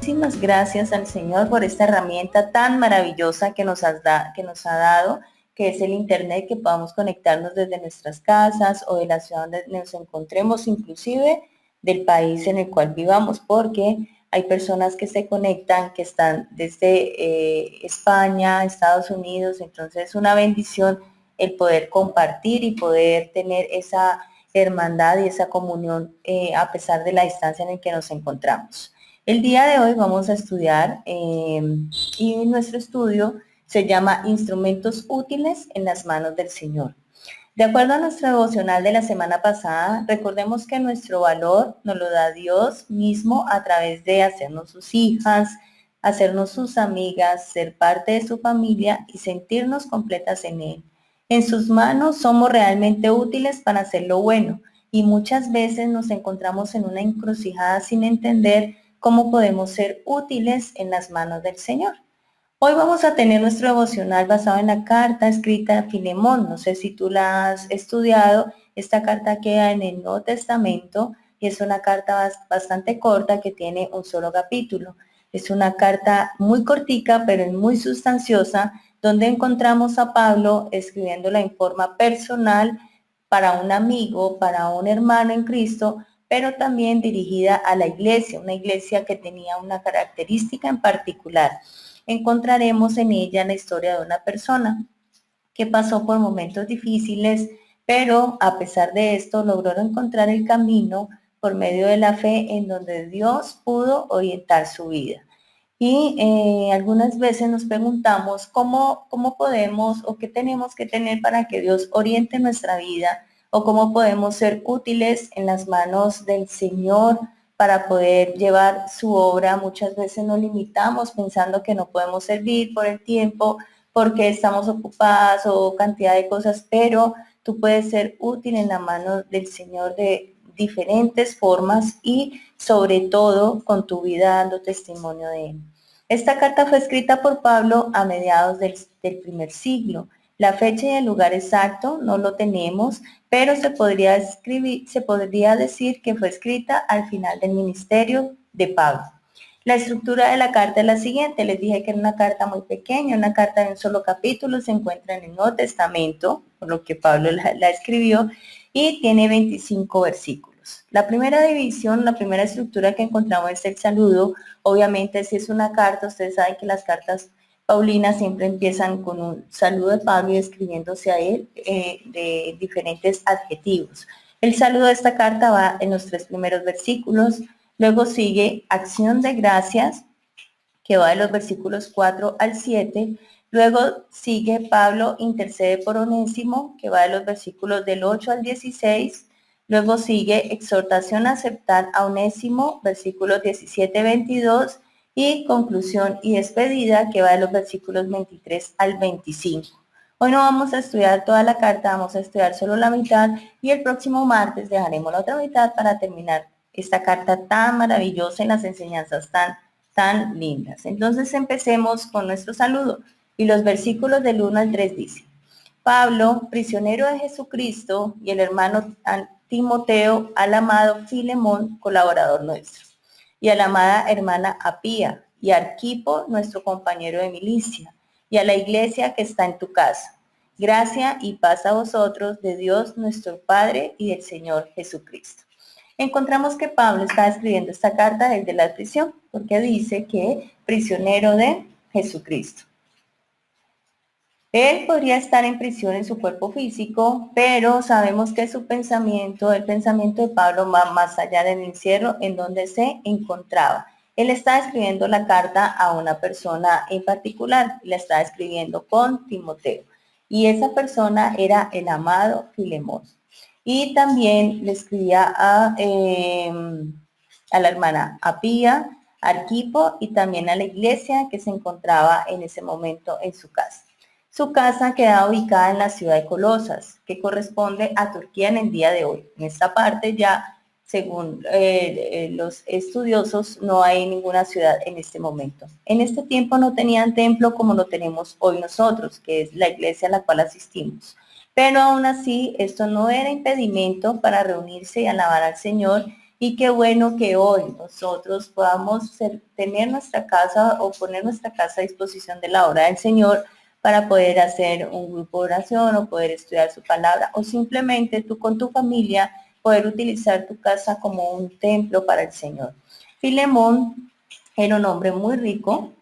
Muchísimas gracias al Señor por esta herramienta tan maravillosa que nos ha dado, que es el Internet, que podamos conectarnos desde nuestras casas o de la ciudad donde nos encontremos, inclusive del país en el cual vivamos, porque hay personas que se conectan, que están desde España, Estados Unidos. Entonces es una bendición el poder compartir y poder tener esa hermandad y esa comunión a pesar de la distancia en la que nos encontramos. El día de hoy vamos a estudiar y nuestro estudio se llama Instrumentos útiles en las manos del Señor. De acuerdo a nuestro devocional de la semana pasada, recordemos que nuestro valor nos lo da Dios mismo a través de hacernos sus hijas, hacernos sus amigas, ser parte de su familia y sentirnos completas en Él. En sus manos somos realmente útiles para hacer lo bueno y muchas veces nos encontramos en una encrucijada sin entender cómo podemos ser útiles en las manos del Señor. Hoy vamos a tener nuestro devocional basado en la carta escrita a Filemón. No sé si tú la has estudiado. Esta carta queda en el Nuevo Testamento y es una carta bastante corta que tiene un solo capítulo. Es una carta muy cortica, pero muy sustanciosa, donde encontramos a Pablo escribiéndola en forma personal para un amigo, para un hermano en Cristo, pero también dirigida a la iglesia, una iglesia que tenía una característica en particular. Encontraremos en ella la historia de una persona que pasó por momentos difíciles, pero a pesar de esto logró encontrar el camino por medio de la fe en donde Dios pudo orientar su vida. Y algunas veces nos preguntamos cómo podemos o qué tenemos que tener para que Dios oriente nuestra vida, o cómo podemos ser útiles en las manos del Señor para poder llevar su obra. Muchas veces nos limitamos pensando que no podemos servir por el tiempo, porque estamos ocupadas o cantidad de cosas, pero tú puedes ser útil en la mano del Señor de diferentes formas y sobre todo con tu vida dando testimonio de Él. Esta carta fue escrita por Pablo a mediados del primer siglo. La fecha y el lugar exacto no lo tenemos, pero se podría decir que fue escrita al final del ministerio de Pablo. La estructura de la carta es la siguiente. Les dije que era una carta muy pequeña, una carta de un solo capítulo, se encuentra en el Nuevo Testamento, por lo que Pablo la escribió, y tiene 25 versículos. La primera división, la primera estructura que encontramos es el saludo. Obviamente, si es una carta, ustedes saben que las cartas paulinas siempre empiezan con un saludo de Pablo y escribiéndose a él de diferentes adjetivos. El saludo de esta carta va en los 3 primeros versículos. Luego sigue acción de gracias, que va de los versículos 4 al 7. Luego sigue Pablo intercede por Onésimo, que va de los versículos del 8 al 16. Luego sigue exhortación a aceptar a Onésimo, versículos 17-22. Y conclusión y despedida, que va de los versículos 23 al 25. Hoy no vamos a estudiar toda la carta, vamos a estudiar solo la mitad, y el próximo martes dejaremos la otra mitad para terminar esta carta tan maravillosa y las enseñanzas tan lindas. Entonces empecemos con nuestro saludo. Y los versículos del 1 al 3 dicen: Pablo, prisionero de Jesucristo, y el hermano Timoteo, al amado Filemón, colaborador nuestro, y a la amada hermana Apía, y a Arquipo, nuestro compañero de milicia, y a la iglesia que está en tu casa. Gracia y paz a vosotros, de Dios nuestro Padre y del Señor Jesucristo. Encontramos que Pablo está escribiendo esta carta desde la prisión, porque dice que prisionero de Jesucristo. Él podría estar en prisión en su cuerpo físico, pero sabemos que su pensamiento, el pensamiento de Pablo, va más allá del encierro en donde se encontraba. Él está escribiendo la carta a una persona en particular, la está escribiendo con Timoteo, y esa persona era el amado Filemón. Y también le escribía a la hermana Apía, Arquipo, y también a la iglesia que se encontraba en ese momento en su casa. Su casa queda ubicada en la ciudad de Colosas, que corresponde a Turquía en el día de hoy. En esta parte ya, según los estudiosos, no hay ninguna ciudad en este momento. En este tiempo no tenían templo como lo tenemos hoy nosotros, que es la iglesia a la cual asistimos. Pero aún así, esto no era impedimento para reunirse y alabar al Señor, Y qué bueno que hoy nosotros podamos tener nuestra casa o poner nuestra casa a disposición de la obra del Señor para poder hacer un grupo de oración o poder estudiar su palabra o simplemente tú con tu familia poder utilizar tu casa como un templo para el Señor. Filemón era un hombre muy rico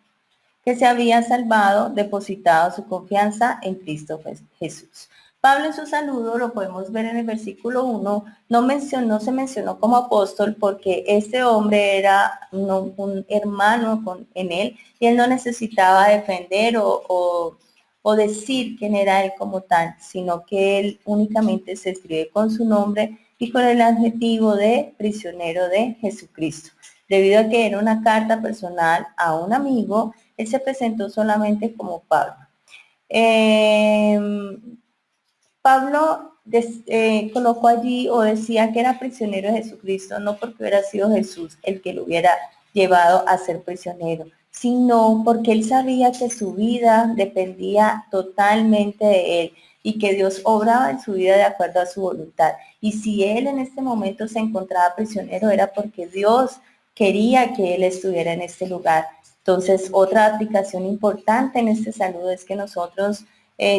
que se había salvado, depositado su confianza en Cristo Jesús. Pablo en su saludo, lo podemos ver en el versículo 1, no se mencionó como apóstol porque este hombre era un hermano en él y él no necesitaba defender o decir quién era él como tal, sino que él únicamente se escribe con su nombre y con el adjetivo de prisionero de Jesucristo. Debido a que era una carta personal a un amigo, él se presentó solamente como Pablo. Pablo colocó allí o decía que era prisionero de Jesucristo, no porque hubiera sido Jesús el que lo hubiera llevado a ser prisionero, sino porque él sabía que su vida dependía totalmente de él y que Dios obraba en su vida de acuerdo a su voluntad. Y si él en este momento se encontraba prisionero era porque Dios quería que él estuviera en este lugar. Entonces, otra aplicación importante en este saludo es que nosotros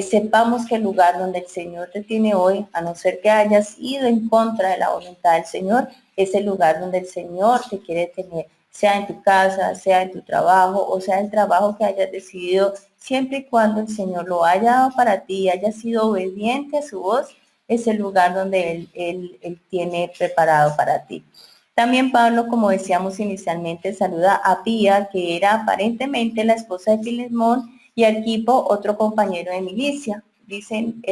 sepamos que el lugar donde el Señor te tiene hoy, a no ser que hayas ido en contra de la voluntad del Señor, es el lugar donde el Señor te quiere tener, sea en tu casa, sea en tu trabajo, o sea el trabajo que hayas decidido, siempre y cuando el Señor lo haya dado para ti y hayas sido obediente a su voz, es el lugar donde Él tiene preparado para ti. También Pablo, como decíamos inicialmente, saluda a Pía, que era aparentemente la esposa de Filemón, y Arquipo, otro compañero de milicia. Dicen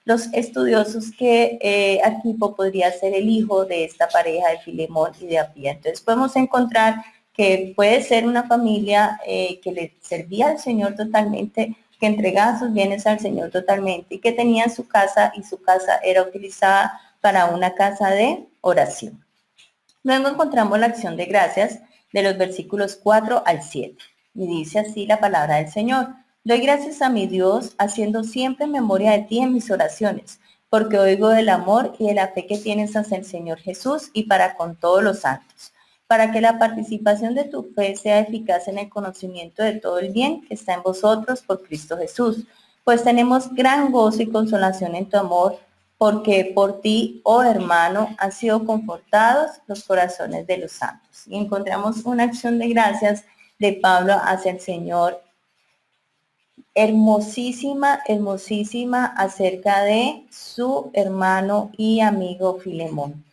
los estudiosos que Arquipo podría ser el hijo de esta pareja de Filemón y de Apía. Entonces podemos encontrar que puede ser una familia que le servía al Señor totalmente, que entregaba sus bienes al Señor totalmente y que tenía su casa y su casa era utilizada para una casa de oración. Luego encontramos la acción de gracias de los versículos 4 al 7. Y dice así la palabra del Señor. Doy gracias a mi Dios, haciendo siempre memoria de ti en mis oraciones, porque oigo del amor y de la fe que tienes hacia el Señor Jesús y para con todos los santos, para que la participación de tu fe sea eficaz en el conocimiento de todo el bien que está en vosotros por Cristo Jesús. Pues tenemos gran gozo y consolación en tu amor, porque por ti, oh hermano, han sido confortados los corazones de los santos. Y encontramos una acción de gracias de Pablo hacia el Señor, hermosísima, hermosísima, acerca de su hermano y amigo Filemón.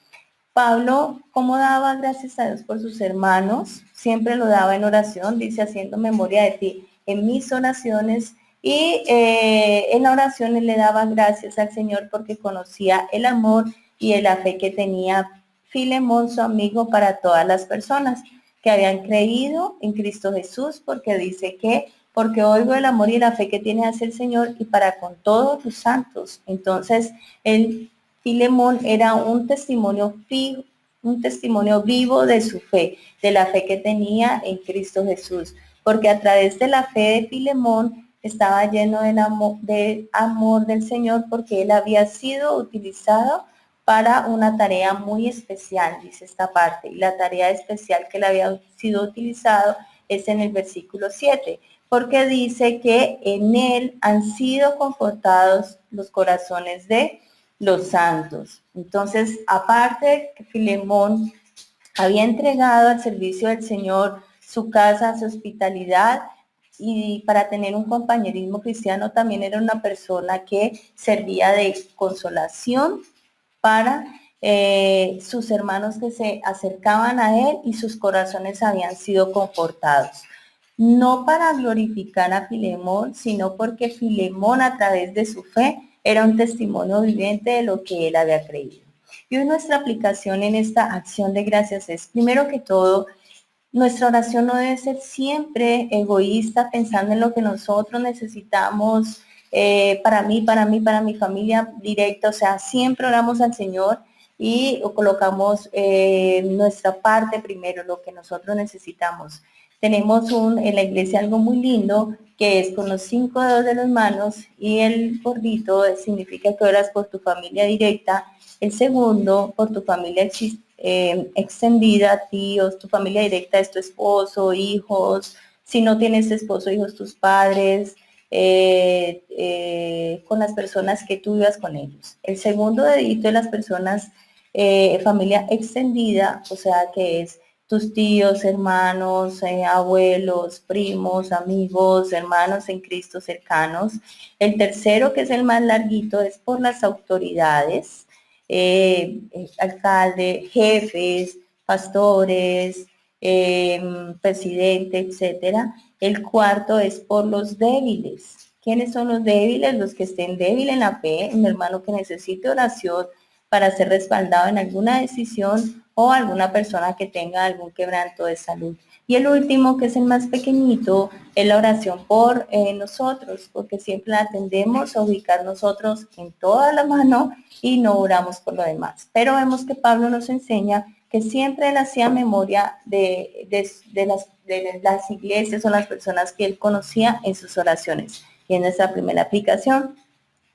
Pablo, ¿cómo daba gracias a Dios por sus hermanos? Siempre lo daba en oración, dice, haciendo memoria de ti en mis oraciones. Y en la oración él le daba gracias al Señor porque conocía el amor y la fe que tenía Filemón, su amigo, para todas las personas que habían creído en Cristo Jesús, porque dice que, porque oigo el amor y la fe que tiene hacia el Señor y para con todos los santos. Entonces, él Filemón era un testimonio vivo de su fe, de la fe que tenía en Cristo Jesús, porque a través de la fe de Filemón estaba lleno del amor del Señor, porque él había sido utilizado para una tarea muy especial, dice esta parte, y la tarea especial que le había sido utilizado es en el versículo 7, porque dice que en él han sido confortados los corazones de los santos. Entonces, aparte que Filemón había entregado al servicio del Señor su casa, su hospitalidad, y para tener un compañerismo cristiano también era una persona que servía de consolación para sus hermanos que se acercaban a él y sus corazones habían sido confortados. No para glorificar a Filemón, sino porque Filemón a través de su fe era un testimonio viviente de lo que él había creído. Y hoy nuestra aplicación en esta acción de gracias es, primero que todo, nuestra oración no debe ser siempre egoísta, pensando en lo que nosotros necesitamos para mí, para mi familia directa. O sea, siempre oramos al Señor y colocamos nuestra parte primero, lo que nosotros necesitamos. Tenemos en la iglesia algo muy lindo, que es con los 5 dedos de las manos, y el gordito significa que oras por tu familia directa, el segundo por tu familia extendida, tíos, tu familia directa es tu esposo, hijos, si no tienes esposo, hijos, tus padres, con las personas que tú vivas con ellos. El segundo dedito de las personas, familia extendida, o sea que es tus tíos, hermanos, abuelos, primos, amigos, hermanos en Cristo cercanos. El tercero, que es el más larguito, es por las autoridades, alcalde, jefes, pastores, presidente, etcétera. El cuarto es por los débiles. ¿Quiénes son los débiles? Los que estén débiles en la fe, un hermano que necesite oración para ser respaldado en alguna decisión o alguna persona que tenga algún quebranto de salud. Y el último, que es el más pequeñito, es la oración por nosotros, porque siempre la tendemos a ubicar nosotros en toda la mano y no oramos por lo demás. Pero vemos que Pablo nos enseña que siempre él hacía memoria de las iglesias o las personas que él conocía en sus oraciones. Y en nuestra primera aplicación,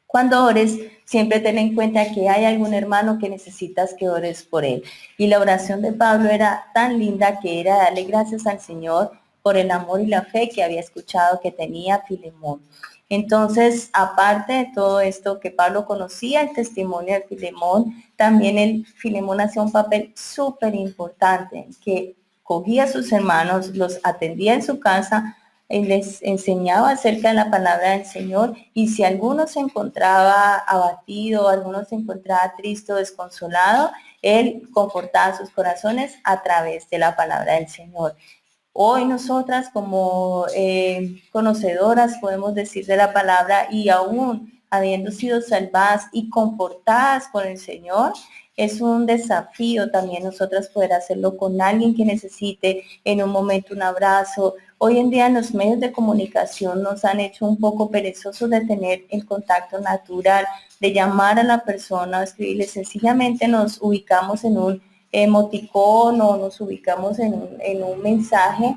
cuando ores, siempre ten en cuenta que hay algún hermano que necesitas que ores por él. Y la oración de Pablo era tan linda que era darle gracias al Señor por el amor y la fe que había escuchado que tenía Filemón. Entonces, aparte de todo esto, que Pablo conocía el testimonio de Filemón, también el Filemón hacía un papel súper importante, que cogía a sus hermanos, los atendía en su casa, les enseñaba acerca de la palabra del Señor, y si alguno se encontraba abatido, alguno se encontraba triste o desconsolado, él confortaba sus corazones a través de la palabra del Señor. Hoy nosotras como conocedoras podemos decir de la palabra, y aún habiendo sido salvadas y confortadas por el Señor, es un desafío también nosotras poder hacerlo con alguien que necesite en un momento un abrazo. Hoy en día los medios de comunicación nos han hecho un poco perezosos de tener el contacto natural, de llamar a la persona, escribirle. Sencillamente nos ubicamos en un emoticón o nos ubicamos en un mensaje,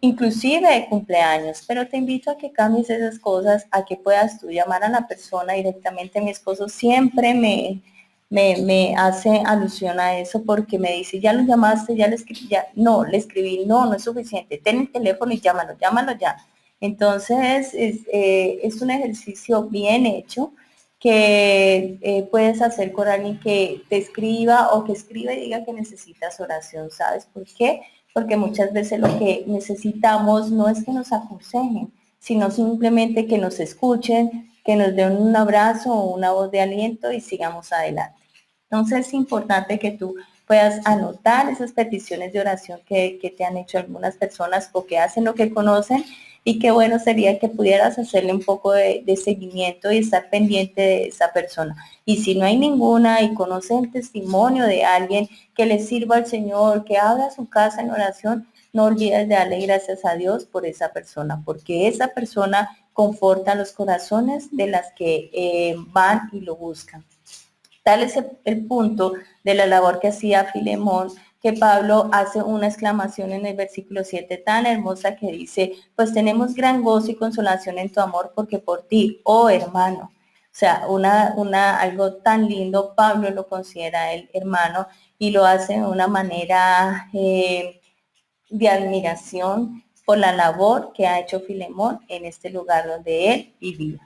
inclusive de cumpleaños, pero te invito a que cambies esas cosas, a que puedas tú llamar a la persona directamente. Mi esposo siempre me hace alusión a eso, porque me dice, ya lo llamaste, ya le escribí, ya, no, le escribí, no, no es suficiente, ten el teléfono y llámalo ya. Entonces, es un ejercicio bien hecho que puedes hacer con alguien que te escriba o que escriba y diga que necesitas oración. ¿Sabes por qué? Porque muchas veces lo que necesitamos no es que nos aconsejen, sino simplemente que nos escuchen, que nos den un abrazo o una voz de aliento y sigamos adelante. Entonces es importante que tú puedas anotar esas peticiones de oración que te han hecho algunas personas o que hacen lo que conocen, y qué bueno sería que pudieras hacerle un poco de seguimiento y estar pendiente de esa persona. Y si no hay ninguna y conoce el testimonio de alguien que le sirva al Señor, que abra su casa en oración, no olvides de darle gracias a Dios por esa persona, porque esa persona conforta los corazones de las que van y lo buscan. Tal es el punto de la labor que hacía Filemón, que Pablo hace una exclamación en el versículo 7 tan hermosa que dice, pues tenemos gran gozo y consolación en tu amor, porque por ti, oh hermano. O sea, algo tan lindo. Pablo lo considera el hermano y lo hace de una manera de admiración por la labor que ha hecho Filemón en este lugar donde él vivía.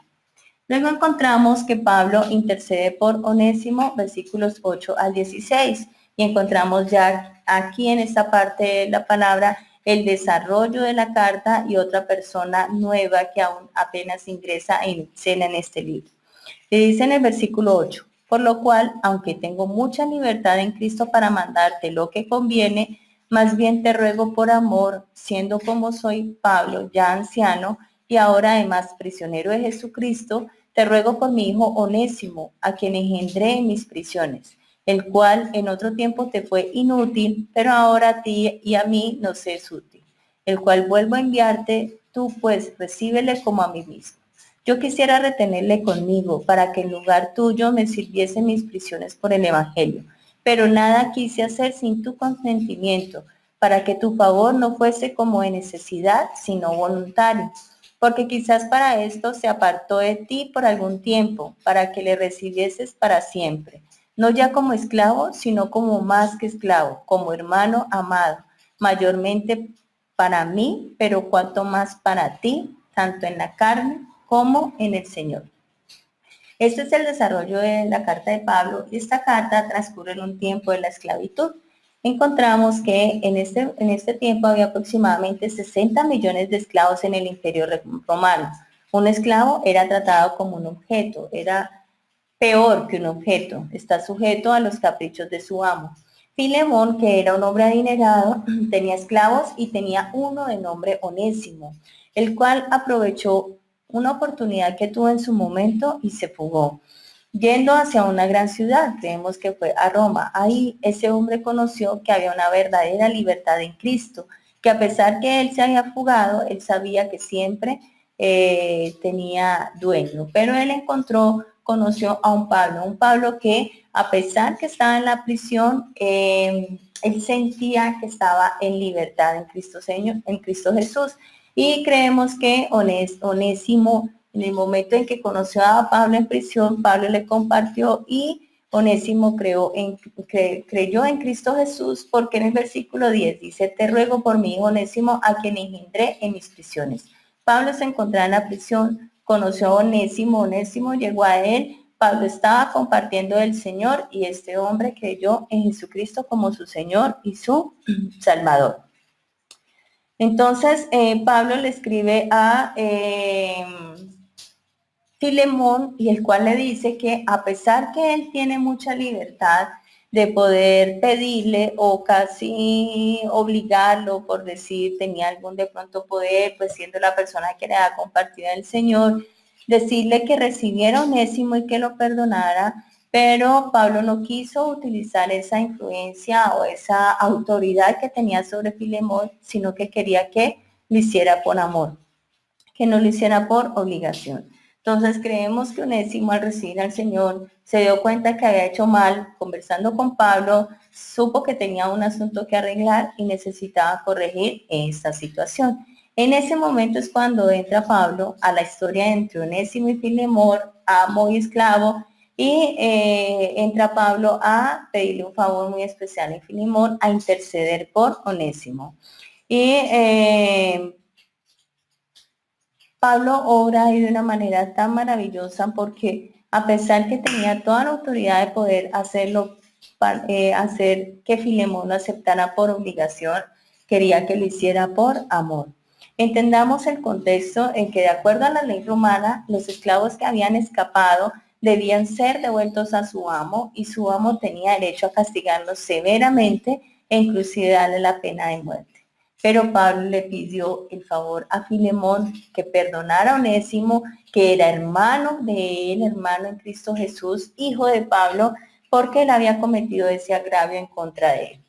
Luego encontramos que Pablo intercede por Onésimo, versículos 8 al 16, y encontramos ya aquí en esta parte de la palabra el desarrollo de la carta y otra persona nueva que aún apenas ingresa en escena en este libro. Le dice en el versículo 8, por lo cual, aunque tengo mucha libertad en Cristo para mandarte lo que conviene, más bien te ruego por amor, siendo como soy Pablo, ya anciano, y ahora además prisionero de Jesucristo, te ruego por mi hijo Onésimo, a quien engendré en mis prisiones, el cual en otro tiempo te fue inútil, pero ahora a ti y a mí nos es útil, el cual vuelvo a enviarte, tú pues recíbele como a mí mismo. Yo quisiera retenerle conmigo para que en lugar tuyo me sirviese mis prisiones por el Evangelio, pero nada quise hacer sin tu consentimiento, para que tu favor no fuese como de necesidad, sino voluntario, porque quizás para esto se apartó de ti por algún tiempo, para que le recibieses para siempre, no ya como esclavo, sino como más que esclavo, como hermano amado, mayormente para mí, pero cuanto más para ti, tanto en la carne como en el Señor. Este es el desarrollo de la carta de Pablo y esta carta transcurre en un tiempo de la esclavitud. Encontramos que en este tiempo había aproximadamente 60 millones de esclavos en el Imperio Romano. Un esclavo era tratado como un objeto, era peor que un objeto, está sujeto a los caprichos de su amo. Filemón, que era un hombre adinerado, tenía esclavos y tenía uno de nombre Onésimo, el cual aprovechó una oportunidad que tuvo en su momento y se fugó. Yendo hacia una gran ciudad, creemos que fue a Roma. Ahí ese hombre conoció que había una verdadera libertad en Cristo, que a pesar que él se había fugado, él sabía que siempre tenía dueño, pero él conoció a un Pablo que a pesar que estaba en la prisión, él sentía que estaba en libertad en Cristo Jesús. Y creemos que Onésimo, en el momento en que conoció a Pablo en prisión, Pablo le compartió y Onésimo creyó en Cristo Jesús, porque en el versículo 10 dice, te ruego por mi hijo Onésimo, a quien engendré en mis prisiones. Pablo se encontraba en la prisión, conoció a Onésimo, Onésimo llegó a él, Pablo estaba compartiendo el Señor y este hombre creyó en Jesucristo como su Señor y su Salvador. Entonces, Pablo le escribe a Filemón y el cual le dice que a pesar que él tiene mucha libertad de poder pedirle o casi obligarlo, por decir, tenía algún de pronto poder, pues siendo la persona que le ha compartido el Señor, decirle que recibiera Onésimo y que lo perdonara, pero Pablo no quiso utilizar esa influencia o esa autoridad que tenía sobre Filemón, sino que quería que lo hiciera por amor, que no lo hiciera por obligación. Entonces creemos que Onésimo al recibir al Señor se dio cuenta que había hecho mal, conversando con Pablo, supo que tenía un asunto que arreglar y necesitaba corregir esta situación. En ese momento es cuando entra Pablo a la historia entre Onésimo y Filemón, amo y esclavo, y entra Pablo a pedirle un favor muy especial a Filemón, a interceder por Onésimo. Y Pablo obra ahí de una manera tan maravillosa porque a pesar que tenía toda la autoridad de poder hacerlo, hacer que Filemón lo aceptara por obligación, quería que lo hiciera por amor. Entendamos el contexto en que de acuerdo a la ley romana, los esclavos que habían escapado debían ser devueltos a su amo y su amo tenía derecho a castigarlos severamente e inclusive darle la pena de muerte. Pero Pablo le pidió el favor a Filemón que perdonara a Onésimo, que era hermano de él, hermano en Cristo Jesús, hijo de Pablo, porque él había cometido ese agravio en contra de él.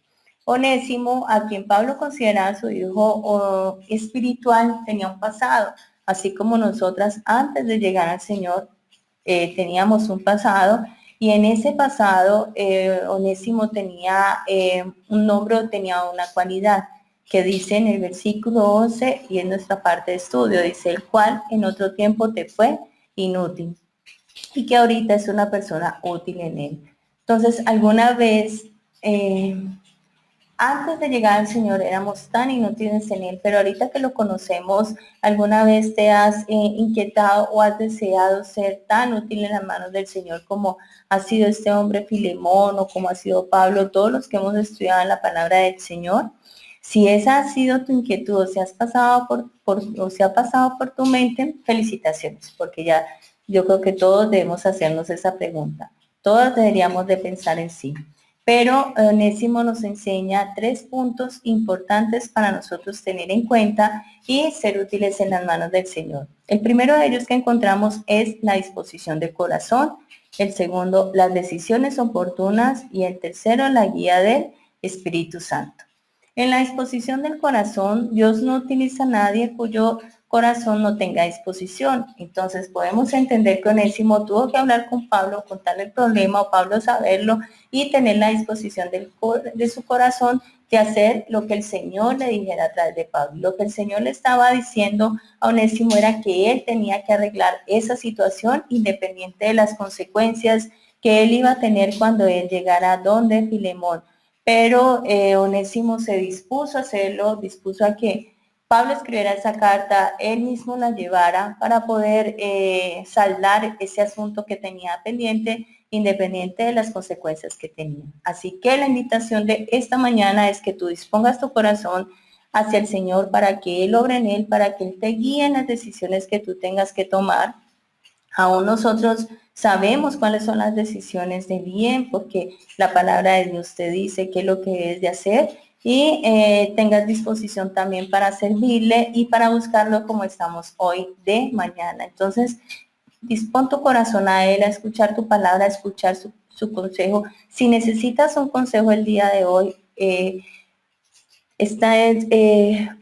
Onésimo, a quien Pablo consideraba su hijo espiritual, tenía un pasado, así como nosotras antes de llegar al Señor teníamos un pasado, y en ese pasado Onésimo tenía un nombre, tenía una cualidad que dice en el versículo 11 y en nuestra parte de estudio, dice, el cual en otro tiempo te fue inútil y que ahorita es una persona útil en él. Entonces, alguna vez, antes de llegar al Señor, éramos tan inútiles en él, pero ahorita que lo conocemos, ¿alguna vez te has inquietado o has deseado ser tan útil en las manos del Señor como ha sido este hombre Filemón o como ha sido Pablo, todos los que hemos estudiado en la palabra del Señor? Si esa ha sido tu inquietud o si has pasado o si ha pasado por tu mente, felicitaciones, porque ya yo creo que todos debemos hacernos esa pregunta. Todos deberíamos de pensar en sí. Pero Onésimo nos enseña 3 puntos importantes para nosotros tener en cuenta y ser útiles en las manos del Señor. El primero de ellos que encontramos es la disposición del corazón. El segundo, las decisiones oportunas. Y el tercero, la guía del Espíritu Santo. En la disposición del corazón, Dios no utiliza a nadie cuyo corazón no tenga disposición. Entonces podemos entender que Onésimo tuvo que hablar con Pablo, contarle el problema o Pablo saberlo y tener la disposición de su corazón de hacer lo que el Señor le dijera a través de Pablo. Lo que el Señor le estaba diciendo a Onésimo era que él tenía que arreglar esa situación independiente de las consecuencias, que él iba a tener cuando él llegara donde Filemón. Pero Onésimo se dispuso a hacerlo, dispuso a que Pablo escribiera esa carta, él mismo la llevara para poder saldar ese asunto que tenía pendiente, independiente de las consecuencias que tenía. Así que la invitación de esta mañana es que tú dispongas tu corazón hacia el Señor para que Él obre en Él, para que Él te guíe en las decisiones que tú tengas que tomar. Aún nosotros sabemos cuáles son las decisiones de bien, porque la palabra de Dios te dice qué es lo que es de hacer y tengas disposición también para servirle y para buscarlo como estamos hoy de mañana. Entonces, dispón tu corazón a Él, a escuchar tu palabra, a escuchar su consejo. Si necesitas un consejo el día de hoy,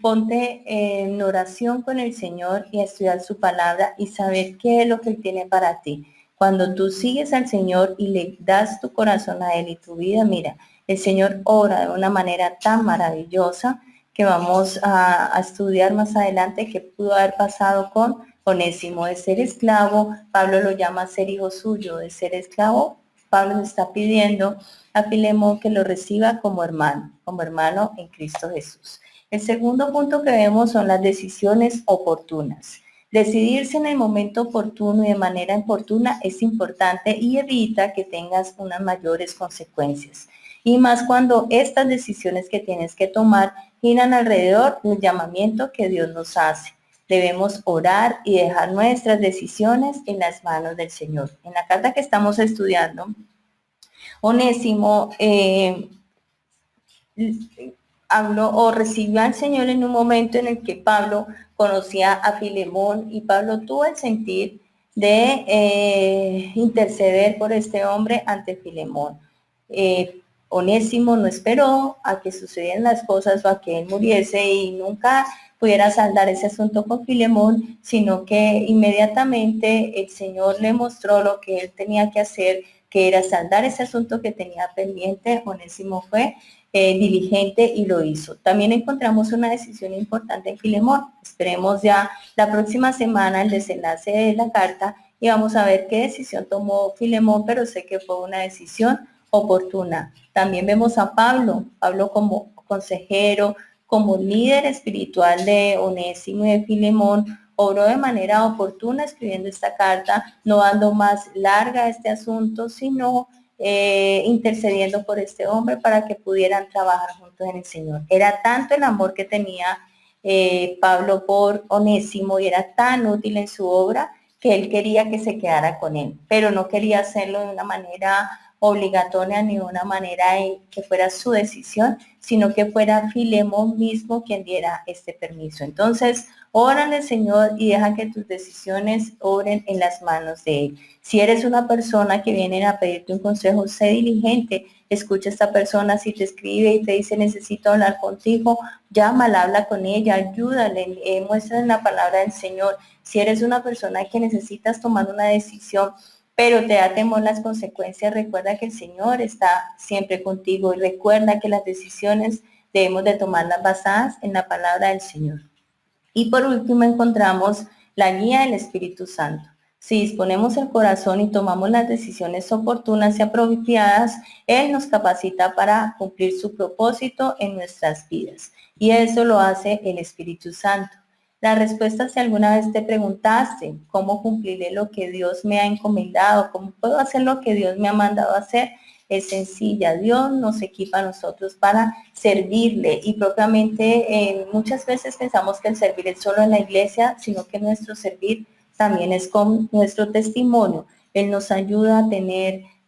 ponte en oración con el Señor y a estudiar su palabra y saber qué es lo que Él tiene para ti. Cuando tú sigues al Señor y le das tu corazón a Él y tu vida, mira, el Señor obra de una manera tan maravillosa que vamos a estudiar más adelante qué pudo haber pasado con Onésimo. De ser esclavo, Pablo lo llama ser hijo suyo. De ser esclavo, Pablo le está pidiendo a Filemón que lo reciba como hermano en Cristo Jesús. El segundo punto que vemos son las decisiones oportunas. Decidirse en el momento oportuno y de manera oportuna es importante y evita que tengas unas mayores consecuencias. Y más cuando estas decisiones que tienes que tomar giran alrededor del llamamiento que Dios nos hace. Debemos orar y dejar nuestras decisiones en las manos del Señor. En la carta que estamos estudiando, Onésimo habló o recibió al Señor en un momento en el que Pablo conocía a Filemón y Pablo tuvo el sentir de interceder por este hombre ante Filemón. Onésimo no esperó a que sucedieran las cosas o a que él muriese y nunca pudiera saldar ese asunto con Filemón, sino que inmediatamente el Señor le mostró lo que él tenía que hacer, que era saldar ese asunto que tenía pendiente. Onésimo fue diligente y lo hizo. También encontramos una decisión importante en Filemón. Esperemos ya la próxima semana el desenlace de la carta y vamos a ver qué decisión tomó Filemón, pero sé que fue una decisión oportuna. También vemos a Pablo como consejero, como líder espiritual de Onésimo y de Filemón, obró de manera oportuna escribiendo esta carta, no dando más larga este asunto, sino intercediendo por este hombre para que pudieran trabajar juntos en el Señor. Era tanto el amor que tenía Pablo por Onésimo y era tan útil en su obra que él quería que se quedara con él, pero no quería hacerlo de una manera obligatoria ni de una manera que fuera su decisión, sino que fuera Filemón mismo quien diera este permiso. Entonces, órale, Señor, y deja que tus decisiones obren en las manos de Él. Si eres una persona que viene a pedirte un consejo, sé diligente, escucha a esta persona, si te escribe y te dice necesito hablar contigo, llámala, habla con ella, ayúdale, muéstrale la palabra del Señor. Si eres una persona que necesitas tomar una decisión, pero te da temor las consecuencias, recuerda que el Señor está siempre contigo y recuerda que las decisiones debemos de tomarlas basadas en la palabra del Señor. Y por último encontramos la guía del Espíritu Santo. Si disponemos el corazón y tomamos las decisiones oportunas y apropiadas, Él nos capacita para cumplir su propósito en nuestras vidas. Y eso lo hace el Espíritu Santo. La respuesta, si alguna vez te preguntaste cómo cumpliré lo que Dios me ha encomendado, cómo puedo hacer lo que Dios me ha mandado hacer, es sencilla. Dios nos equipa a nosotros para servirle y propiamente muchas veces pensamos que el servir es solo en la iglesia, sino que nuestro servir también es con nuestro testimonio. Él nos ayuda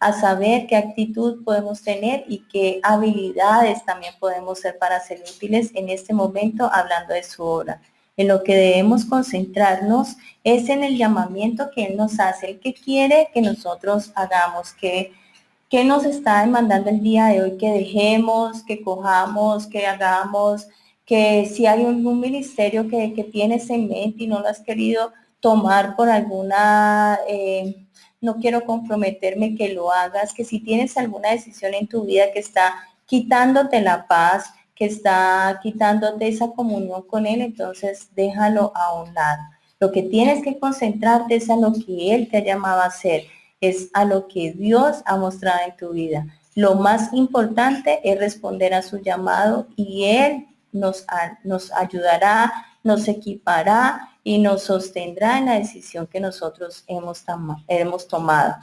a saber qué actitud podemos tener y qué habilidades también podemos ser para ser útiles en este momento hablando de su obra. En lo que debemos concentrarnos es en el llamamiento que Él nos hace, el que quiere que nosotros hagamos, que nos está demandando el día de hoy que dejemos, que cojamos, que hagamos, que si hay algún ministerio que tienes en mente y no lo has querido tomar por alguna, no quiero comprometerme que lo hagas, que si tienes alguna decisión en tu vida que está quitándote la paz, que está quitándote esa comunión con Él, entonces déjalo a un lado. Lo que tienes que concentrarte es en lo que Él te ha llamado a hacer. es a lo que Dios ha mostrado en tu vida. Lo más importante es responder a su llamado y Él nos ayudará, nos equipará y nos sostendrá en la decisión que nosotros hemos tomado.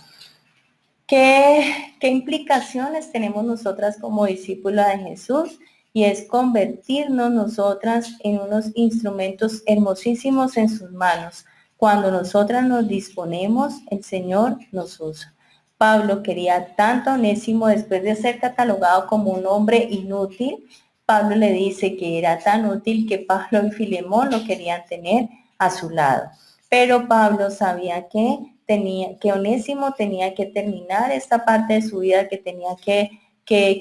¿Qué implicaciones tenemos nosotras como discípulas de Jesús? Y es convertirnos nosotras en unos instrumentos hermosísimos en sus manos. Cuando nosotras nos disponemos, el Señor nos usa. Pablo quería tanto a Onésimo después de ser catalogado como un hombre inútil. Pablo le dice que era tan útil que Pablo y Filemón lo querían tener a su lado. Pero Pablo sabía que Onésimo tenía que terminar esta parte de su vida, que tenía que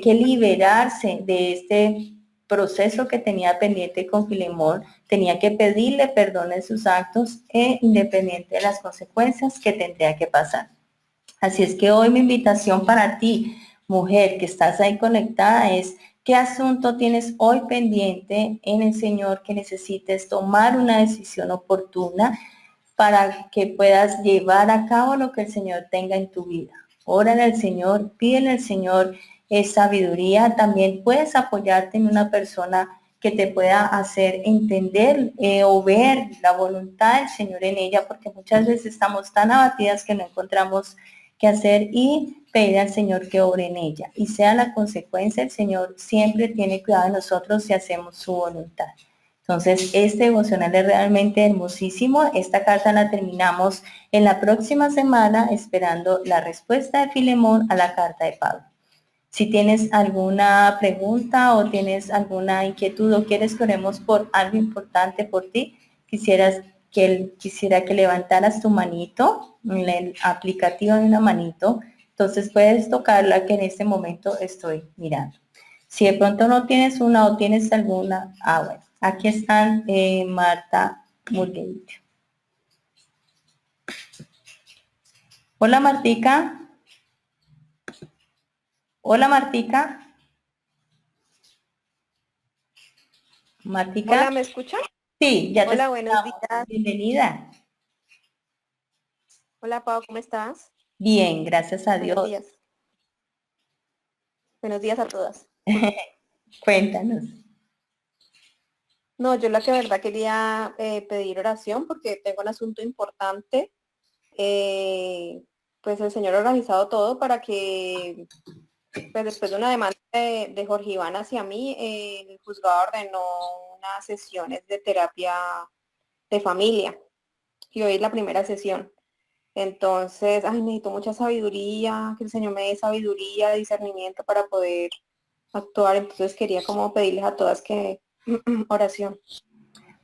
liberarse de este proceso que tenía pendiente con Filemón, tenía que pedirle perdón en sus actos independiente de las consecuencias que tendría que pasar. Así es que hoy mi invitación para ti, mujer que estás ahí conectada, es qué asunto tienes hoy pendiente en el Señor que necesites tomar una decisión oportuna para que puedas llevar a cabo lo que el Señor tenga en tu vida. Órale al Señor, pídele al Señor sabiduría. También puedes apoyarte en una persona que te pueda hacer entender o ver la voluntad del Señor en ella, porque muchas veces estamos tan abatidas que no encontramos qué hacer, y pedir al Señor que obre en ella. Y sea la consecuencia, el Señor siempre tiene cuidado de nosotros si hacemos su voluntad. Entonces, este devocional es realmente hermosísimo. Esta carta la terminamos en la próxima semana, esperando la respuesta de Filemón a la carta de Pablo. Si tienes alguna pregunta o tienes alguna inquietud o quieres que oremos por algo importante por ti, quisiera que levantaras tu manito, en el aplicativo de una manito. Entonces puedes tocarla, que en este momento estoy mirando. Si de pronto no tienes una o tienes alguna, bueno, aquí están Marta Murgueito. Hola Martica. Hola Martica. Martica. Hola, ¿me escuchan? Sí, ya te Hola, buenos escuchamos. días. Bienvenida. Hola, Pau, ¿cómo estás? Bien, gracias a Buenos Dios. días. Buenos días a todas. Cuéntanos. No, yo la que verdad quería pedir oración porque tengo un asunto importante. Eh, pues el Señor ha organizado todo para que, pues después de una demanda de Jorge Iván hacia mí, el juzgado ordenó unas sesiones de terapia de familia y hoy es la primera sesión. Entonces, necesito mucha sabiduría, que el Señor me dé sabiduría, discernimiento para poder actuar. Entonces quería como pedirles a todas que oración.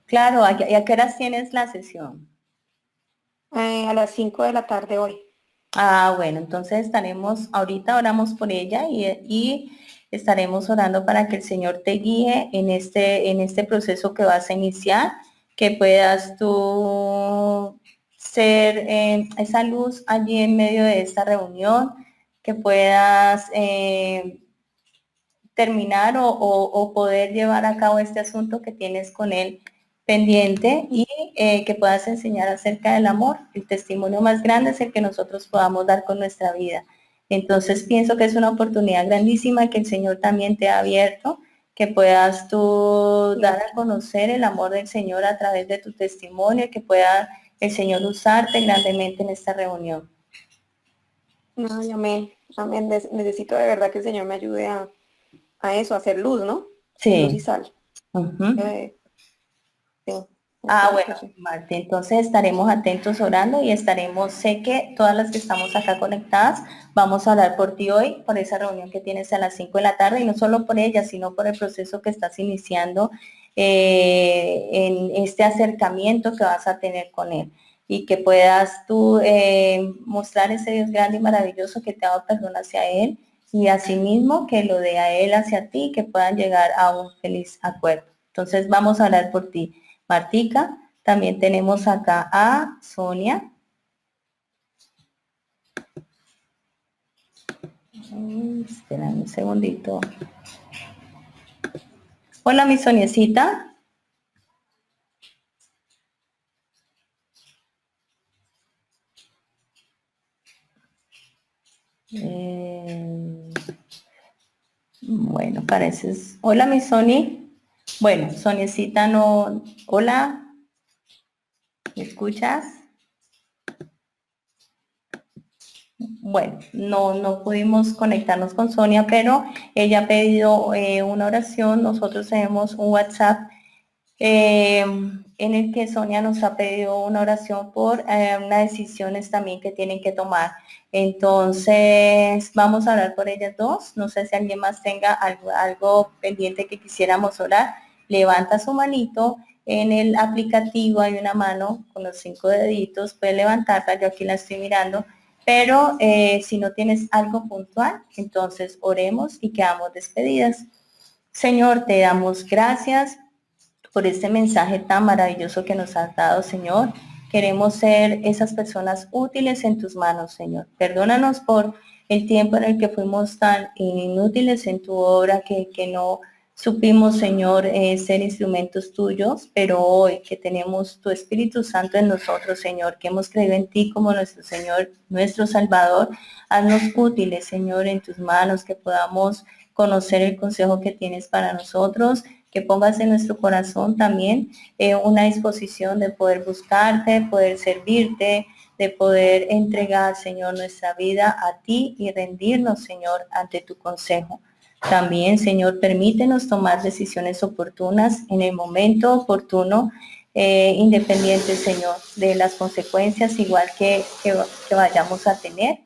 Claro, ¿y a qué horas tienes la sesión? A las 5 de la tarde hoy. Bueno, entonces ahorita oramos por ella y estaremos orando para que el Señor te guíe en este proceso que vas a iniciar, que puedas tú ser esa luz allí en medio de esta reunión, que puedas terminar o poder llevar a cabo este asunto que tienes con él pendiente, y que puedas enseñar acerca del amor. El testimonio más grande es el que nosotros podamos dar con nuestra vida. Entonces pienso que es una oportunidad grandísima que el Señor también te ha abierto, que puedas tú dar a conocer el amor del Señor a través de tu testimonio, que pueda el Señor usarte grandemente en esta reunión. Ay, amén. Amén. Necesito de verdad que el Señor me ayude a eso, a hacer luz, ¿no? Luz y Sí. sal. Uh-huh. Sí, espero Bueno, que sí. Marta, entonces estaremos atentos orando y sé que todas las que estamos acá conectadas vamos a orar por ti hoy, por esa reunión que tienes a las 5 de la tarde, y no solo por ella, sino por el proceso que estás iniciando en este acercamiento que vas a tener con él, y que puedas tú mostrar ese Dios grande y maravilloso que te ha dado perdón hacia él, y asimismo que lo dé a él hacia ti, que puedan llegar a un feliz acuerdo. Entonces vamos a orar por ti, Martica. También tenemos acá a Sonia. Espérame un segundito. Hola, mi Soniecita. Bueno, pareces. Hola, mi Sony. Bueno, Soniecita no. Hola, ¿me escuchas? Bueno, no pudimos conectarnos con Sonia, pero ella ha pedido una oración. Nosotros tenemos un WhatsApp en el que Sonia nos ha pedido una oración por unas decisiones también que tienen que tomar. Entonces, vamos a orar por ellas dos. No sé si alguien más tenga algo pendiente que quisiéramos orar. Levanta su manito. En el aplicativo hay una mano con los 5 deditos. Puede levantarla. Yo aquí la estoy mirando. Pero si no tienes algo puntual, entonces oremos y quedamos despedidas. Señor, te damos gracias por este mensaje tan maravilloso que nos has dado, Señor. Queremos ser esas personas útiles en tus manos, Señor. Perdónanos por el tiempo en el que fuimos tan inútiles en tu obra que no supimos, Señor, ser instrumentos tuyos, pero hoy que tenemos tu Espíritu Santo en nosotros, Señor, que hemos creído en ti como nuestro Señor, nuestro Salvador, haznos útiles, Señor, en tus manos, que podamos conocer el consejo que tienes para nosotros, que pongas en nuestro corazón también una disposición de poder buscarte, poder servirte, de poder entregar, Señor, nuestra vida a ti y rendirnos, Señor, ante tu consejo. También, Señor, permítenos tomar decisiones oportunas en el momento oportuno, independiente, Señor, de las consecuencias igual que vayamos a tener,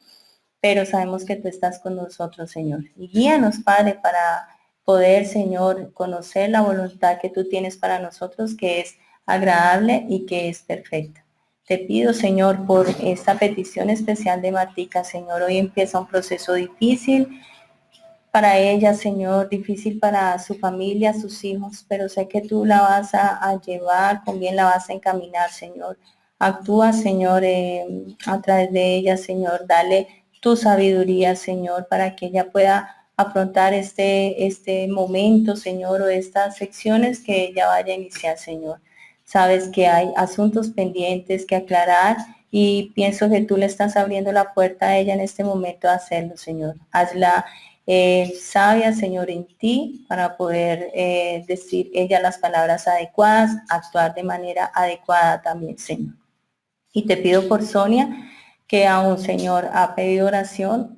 pero sabemos que tú estás con nosotros, Señor. Y guíanos, Padre, para poder, Señor, conocer la voluntad que tú tienes para nosotros, que es agradable y que es perfecta. Te pido, Señor, por esta petición especial de Martica, Señor. Hoy empieza un proceso difícil para ella, Señor, difícil para su familia, sus hijos, pero sé que tú la vas a llevar, con bien la vas a encaminar, Señor. Actúa, Señor, a través de ella, Señor. Dale tu sabiduría, Señor, para que ella pueda afrontar este momento, Señor, o estas secciones que ella vaya a iniciar, Señor. Sabes que hay asuntos pendientes que aclarar y pienso que tú le estás abriendo la puerta a ella en este momento a hacerlo, Señor. Hazla sabia, Señor, en ti para poder decir ella las palabras adecuadas, actuar de manera adecuada también, Señor. Y te pido por Sonia, que aún, Señor, ha pedido oración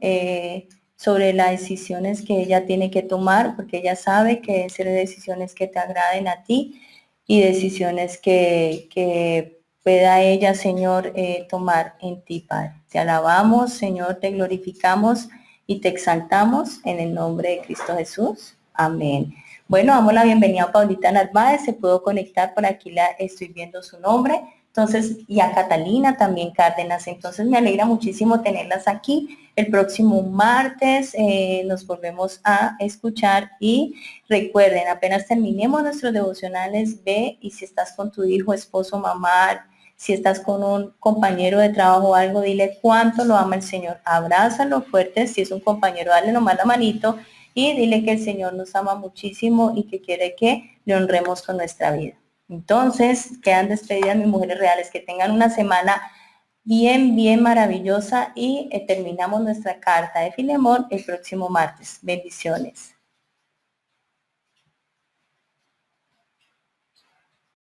sobre las decisiones que ella tiene que tomar, porque ella sabe que deben ser decisiones que te agraden a ti y decisiones que pueda ella, Señor, tomar en ti, Padre. Te alabamos, Señor, te glorificamos y te exaltamos en el nombre de Cristo Jesús. Amén. Bueno, damos la bienvenida a Paulita Narváez, se pudo conectar, por aquí la estoy viendo su nombre. Entonces, y a Catalina también Cárdenas. Entonces, me alegra muchísimo tenerlas aquí. El próximo martes nos volvemos a escuchar y recuerden, apenas terminemos nuestros devocionales, ve y si estás con tu hijo, esposo, mamá, si estás con un compañero de trabajo o algo, dile cuánto lo ama el Señor. Abrázalo fuerte, si es un compañero, dale nomás la manito y dile que el Señor nos ama muchísimo y que quiere que le honremos con nuestra vida. Entonces, quedan despedidas mis mujeres reales, que tengan una semana bien maravillosa y terminamos nuestra carta de Filemón el próximo martes. Bendiciones.